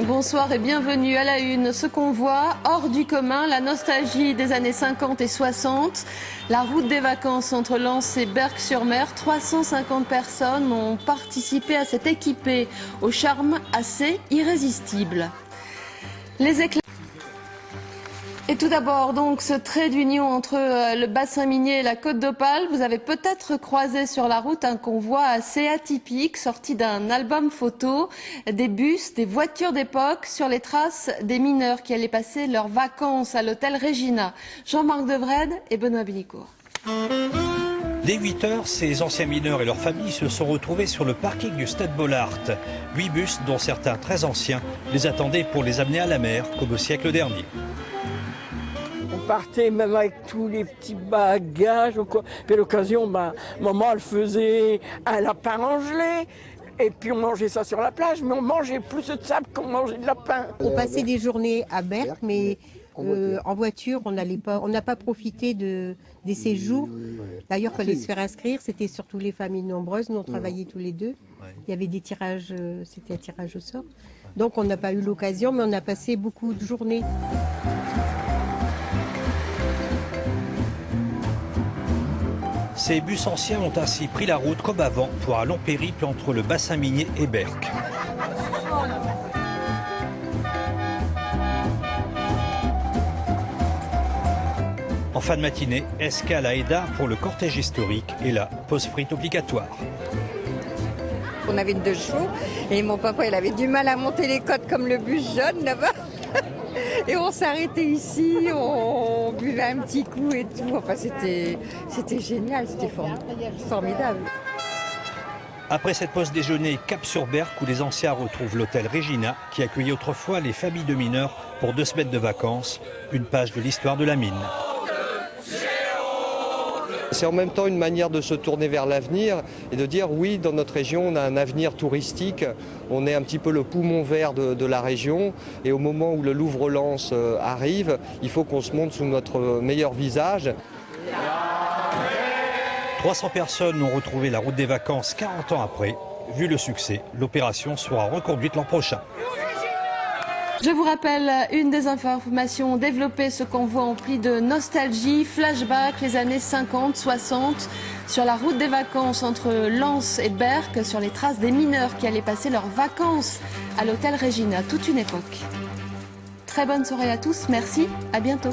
Bonsoir et bienvenue à la une. Ce convoi hors du commun, la nostalgie des années 50 et 60, la route des vacances entre Lens et Berck-sur-Mer. 350 personnes ont participé à cette équipée au charme assez irrésistible. Les éclairs. Et tout d'abord, donc, ce trait d'union entre le bassin minier et la Côte d'Opale. Vous avez peut-être croisé sur la route un convoi assez atypique, sorti d'un album photo, des bus, des voitures d'époque, sur les traces des mineurs qui allaient passer leurs vacances à l'hôtel Regina. Jean-Marc Devred et Benoît Bilicourt. Dès 8 h, ces anciens mineurs et leurs familles se sont retrouvés sur le parking du Stade Bollaert. 8 bus, dont certains très anciens, les attendaient pour les amener à la mer, comme au siècle dernier. On partait même avec tous les petits bagages. Puis à l'occasion, maman, elle faisait un lapin en gelée. Et puis on mangeait ça sur la plage, mais on mangeait plus de sable qu'on mangeait de lapin. On passait des journées à Berck, mais en voiture, on n'a pas profité des séjours. D'ailleurs, il fallait se faire inscrire. C'était surtout les familles nombreuses. Nous, on travaillait tous les deux. Il y avait des tirages, c'était un tirage au sort. Donc on n'a pas eu l'occasion, mais on a passé beaucoup de journées. Ces bus anciens ont ainsi pris la route comme avant pour un long périple entre le bassin minier et Berck. En fin de matinée, escale à Eda pour le cortège historique et la pause frite obligatoire. On avait 2 chevaux et mon papa il avait du mal à monter les côtes comme le bus jaune là-bas. Et on s'arrêtait ici, on buvait un petit coup et tout. Enfin, c'était génial, c'était formidable. Après cette pause déjeuner, cap sur Berck où les anciens retrouvent l'hôtel Regina qui accueillait autrefois les familles de mineurs pour 2 semaines de vacances. Une page de l'histoire de la mine. C'est en même temps une manière de se tourner vers l'avenir et de dire oui, dans notre région, on a un avenir touristique. On est un petit peu le poumon vert de la région. Et au moment où le Louvre-Lens arrive, il faut qu'on se montre sous notre meilleur visage. 300 personnes ont retrouvé la route des vacances 40 ans après. Vu le succès, l'opération sera reconduite l'an prochain. Je vous rappelle une des informations développées, ce convoi empli de nostalgie, flashback, les années 50, 60, sur la route des vacances entre Lens et Berck, sur les traces des mineurs qui allaient passer leurs vacances à l'hôtel Regina, toute une époque. Très bonne soirée à tous, merci, à bientôt.